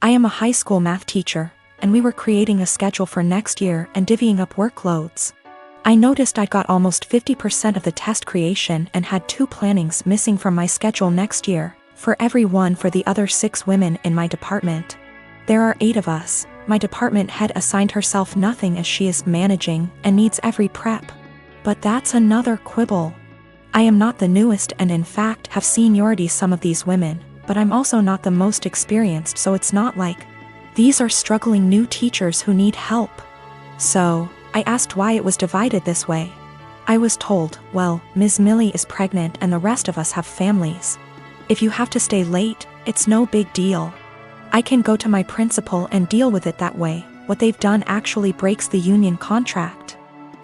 I am a high school math teacher, and we were creating a schedule for next year and divvying up workloads. I noticed I got almost 50% of the test creation and had 2 plannings missing from my schedule next year, for every one for the other 6 women in my department. There are 8 of us. My department head assigned herself nothing as she is managing and needs every prep. But that's another quibble. I am not the newest and in fact have seniority some of these women, but I'm also not the most experienced, so it's not like these are struggling new teachers who need help. So, I asked why it was divided this way. I was told, well, Ms. Millie is pregnant and the rest of us have families. If you have to stay late, it's no big deal. I can go to my principal and deal with it that way. What they've done actually breaks the union contract.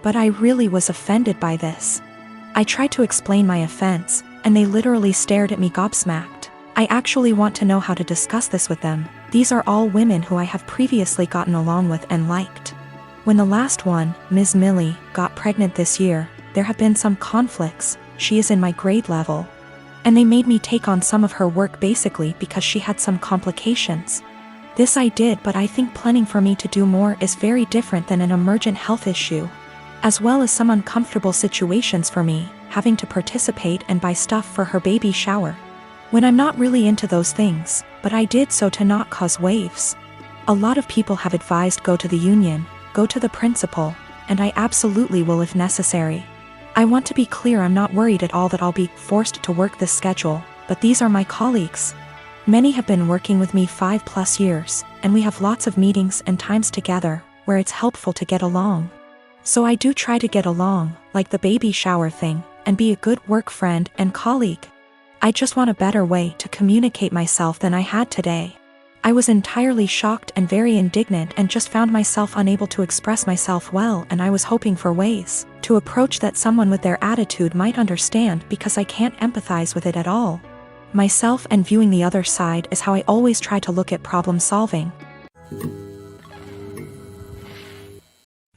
But I really was offended by this. I tried to explain my offense, and they literally stared at me gobsmacked. I actually want to know how to discuss this with them. These are all women who I have previously gotten along with and liked. When the last one, Ms. Millie, got pregnant this year, there have been some conflicts. She is in my grade level. And they made me take on some of her work basically because she had some complications. This I did, but I think planning for me to do more is very different than an emergent health issue. As well as some uncomfortable situations for me, having to participate and buy stuff for her baby shower. When I'm not really into those things, but I did so to not cause waves. A lot of people have advised go to the union, go to the principal, and I absolutely will if necessary. I want to be clear, I'm not worried at all that I'll be forced to work this schedule, but these are my colleagues. Many have been working with me 5+ years, and we have lots of meetings and times together, where it's helpful to get along. So I do try to get along, like the baby shower thing, and be a good work friend and colleague. I just want a better way to communicate myself than I had today. I was entirely shocked and very indignant and just found myself unable to express myself well, and I was hoping for ways to approach that someone with their attitude might understand because I can't empathize with it at all. Myself and viewing the other side is how I always try to look at problem solving.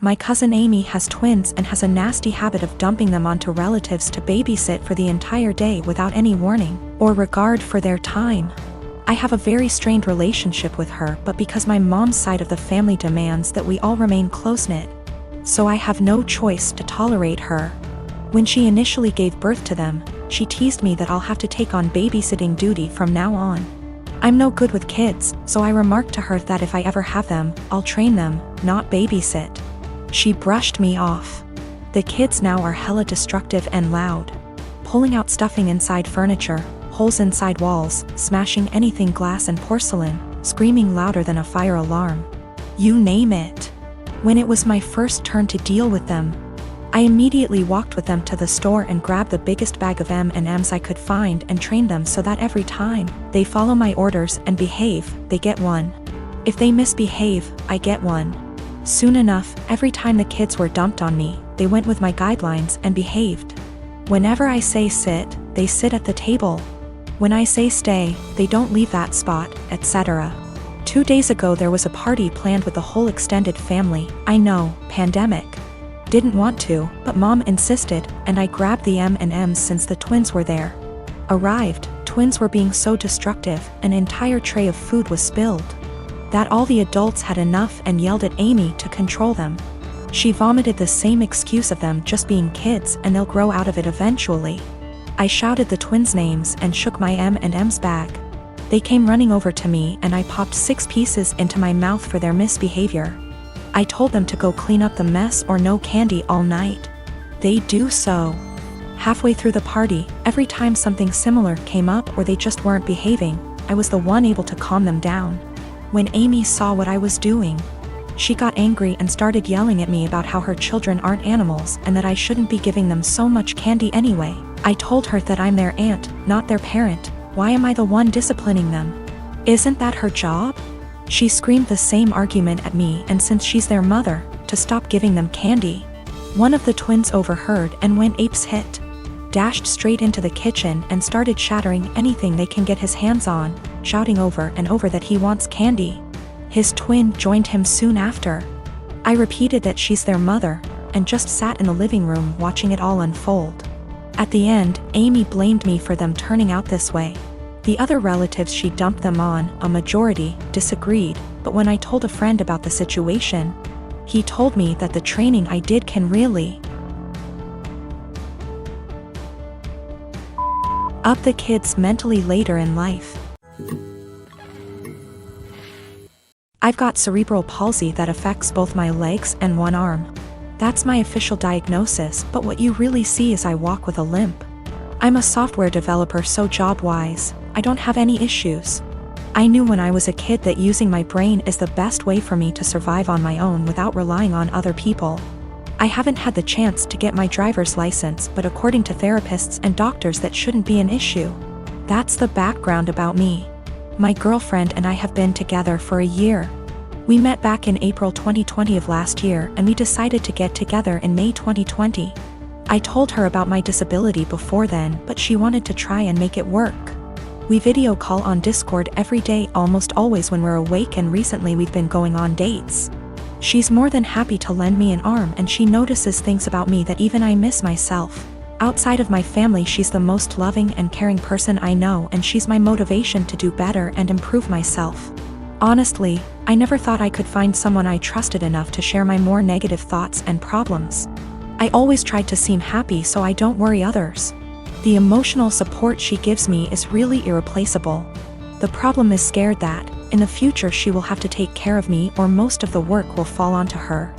My cousin Amy has twins and has a nasty habit of dumping them onto relatives to babysit for the entire day without any warning or regard for their time. I have a very strained relationship with her, but because my mom's side of the family demands that we all remain close-knit, so I have no choice to tolerate her. When she initially gave birth to them, she teased me that I'll have to take on babysitting duty from now on. I'm no good with kids, so I remarked to her that if I ever have them, I'll train them, not babysit. She brushed me off. The kids now are hella destructive and loud, pulling out stuffing inside furniture, holes inside walls, smashing anything glass and porcelain, screaming louder than a fire alarm. You name it. When it was my first turn to deal with them, I immediately walked with them to the store and grabbed the biggest bag of M&Ms I could find and trained them so that every time they follow my orders and behave, they get one. If they misbehave, I get one. Soon enough, every time the kids were dumped on me, they went with my guidelines and behaved. Whenever I say sit, they sit at the table. When I say stay, they don't leave that spot, etc. 2 days ago there was a party planned with the whole extended family. I know, pandemic. Didn't want to, but mom insisted, and I grabbed the M&Ms since the twins were there. Arrived, twins were being so destructive, an entire tray of food was spilled. That all the adults had enough and yelled at Amy to control them. She vomited the same excuse of them just being kids and they'll grow out of it eventually. I shouted the twins' names and shook my M&Ms bag. They came running over to me and I popped 6 pieces into my mouth for their misbehavior. I told them to go clean up the mess or no candy all night. They do so. Halfway through the party, every time something similar came up or they just weren't behaving, I was the one able to calm them down. When Amy saw what I was doing, she got angry and started yelling at me about how her children aren't animals and that I shouldn't be giving them so much candy anyway. I told her that I'm their aunt, not their parent. Why am I the one disciplining them? Isn't that her job? She screamed the same argument at me, and since she's their mother, to stop giving them candy. One of the twins overheard and went apes hit. Dashed straight into the kitchen and started shattering anything they can get his hands on, shouting over and over that he wants candy. His twin joined him soon after. I repeated that she's their mother, and just sat in the living room watching it all unfold. At the end, Amy blamed me for them turning out this way. The other relatives she dumped them on, a majority, disagreed, but when I told a friend about the situation, he told me that the training I did can really up the kids mentally later in life. I've got cerebral palsy that affects both my legs and one arm. That's my official diagnosis, but what you really see is I walk with a limp. I'm a software developer, so job-wise, I don't have any issues. I knew when I was a kid that using my brain is the best way for me to survive on my own without relying on other people. I haven't had the chance to get my driver's license, but according to therapists and doctors that shouldn't be an issue. That's the background about me. My girlfriend and I have been together for a year. We met back in April 2020 of last year, and we decided to get together in May 2020. I told her about my disability before then, but she wanted to try and make it work. We video call on Discord every day, almost always when we're awake, and recently we've been going on dates. She's more than happy to lend me an arm, and she notices things about me that even I miss myself. Outside of my family, she's the most loving and caring person I know, and she's my motivation to do better and improve myself. Honestly, I never thought I could find someone I trusted enough to share my more negative thoughts and problems. I always tried to seem happy so I don't worry others. The emotional support she gives me is really irreplaceable. The problem is scared that, in the future, she will have to take care of me, or most of the work will fall onto her.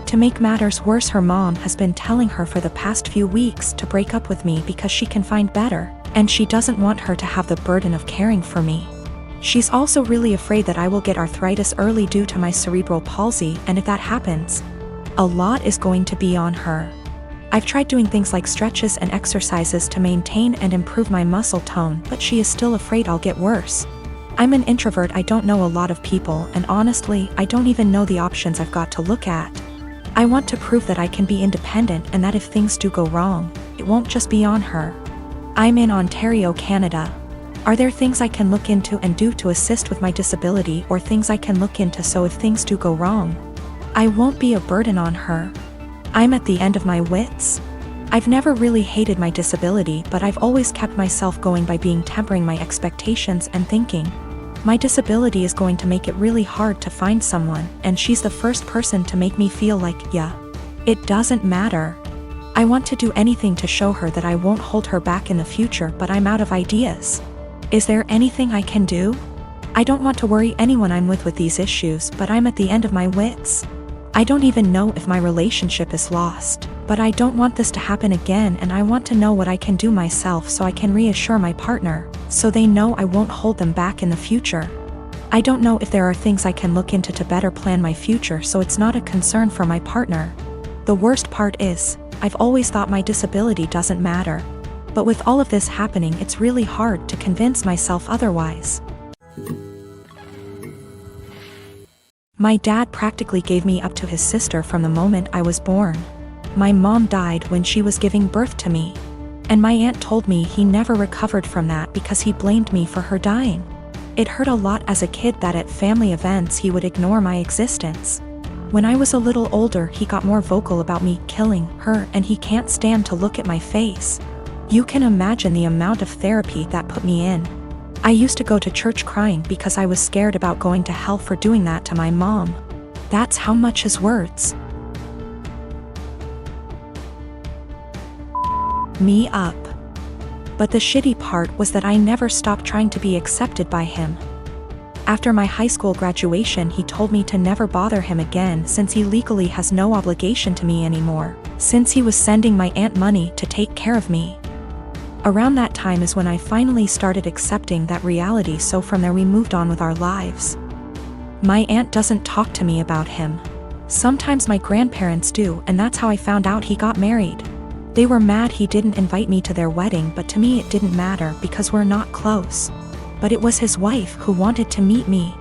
To make matters worse, her mom has been telling her for the past few weeks to break up with me because she can find better, and she doesn't want her to have the burden of caring for me. She's also really afraid that I will get arthritis early due to my cerebral palsy, and if that happens, a lot is going to be on her. I've tried doing things like stretches and exercises to maintain and improve my muscle tone, but she is still afraid I'll get worse. I'm an introvert, I don't know a lot of people, and honestly, I don't even know the options I've got to look at. I want to prove that I can be independent, and that if things do go wrong, it won't just be on her. I'm in Ontario, Canada. Are there things I can look into and do to assist with my disability, or things I can look into so if things do go wrong, I won't be a burden on her? I'm at the end of my wits. I've never really hated my disability, but I've always kept myself going by tempering my expectations and thinking, my disability is going to make it really hard to find someone, and she's the first person to make me feel like, yeah, it doesn't matter. I want to do anything to show her that I won't hold her back in the future, but I'm out of ideas. Is there anything I can do? I don't want to worry anyone I'm with these issues, but I'm at the end of my wits. I don't even know if my relationship is lost, but I don't want this to happen again, and I want to know what I can do myself so I can reassure my partner, so they know I won't hold them back in the future. I don't know if there are things I can look into to better plan my future so it's not a concern for my partner. The worst part is, I've always thought my disability doesn't matter. But with all of this happening, it's really hard to convince myself otherwise. My dad practically gave me up to his sister from the moment I was born. My mom died when she was giving birth to me. And my aunt told me he never recovered from that because he blamed me for her dying. It hurt a lot as a kid that at family events he would ignore my existence. When I was a little older, he got more vocal about me killing her, and he can't stand to look at my face. You can imagine the amount of therapy that put me in. I used to go to church crying because I was scared about going to hell for doing that to my mom. That's how much his words me up. But the shitty part was that I never stopped trying to be accepted by him. After my high school graduation, he told me to never bother him again since he legally has no obligation to me anymore, since he was sending my aunt money to take care of me. Around that time is when I finally started accepting that reality, so from there we moved on with our lives. My aunt doesn't talk to me about him. Sometimes my grandparents do, and that's how I found out he got married. They were mad he didn't invite me to their wedding, but to me it didn't matter because we're not close. But it was his wife who wanted to meet me.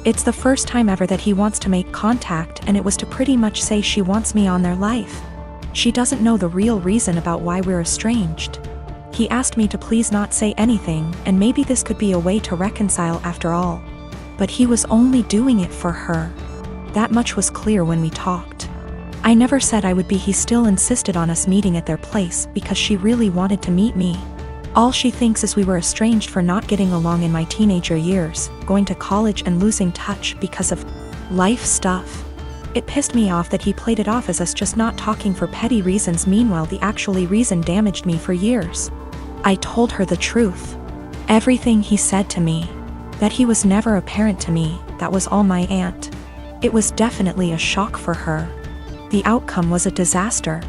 It's the first time ever that he wants to make contact, and it was to pretty much say she wants me on their life. She doesn't know the real reason about why we're estranged. He asked me to please not say anything, and maybe this could be a way to reconcile after all. But he was only doing it for her. That much was clear when we talked. I never said I would be. He still insisted on us meeting at their place because she really wanted to meet me. All she thinks is we were estranged for not getting along in my teenager years, going to college and losing touch because of life stuff. It pissed me off that he played it off as us just not talking for petty reasons, meanwhile the actually reason damaged me for years. I told her the truth. Everything he said to me. That he was never a parent to me, that was all my aunt. It was definitely a shock for her. The outcome was a disaster.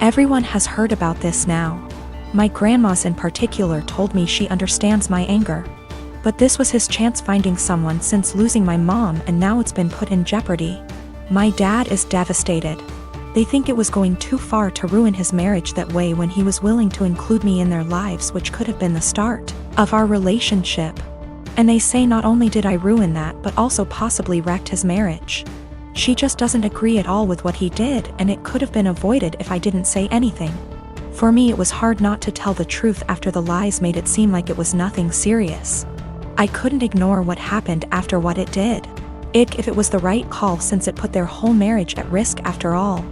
Everyone has heard about this now. My grandmas in particular told me she understands my anger. But this was his chance finding someone since losing my mom, and now it's been put in jeopardy. My dad is devastated. They think it was going too far to ruin his marriage that way when he was willing to include me in their lives, which could have been the start of our relationship. And they say not only did I ruin that, but also possibly wrecked his marriage. She just doesn't agree at all with what he did, and it could have been avoided if I didn't say anything. For me, it was hard not to tell the truth after the lies made it seem like it was nothing serious. I couldn't ignore what happened after what it did. If it was the right call, since it put their whole marriage at risk after all.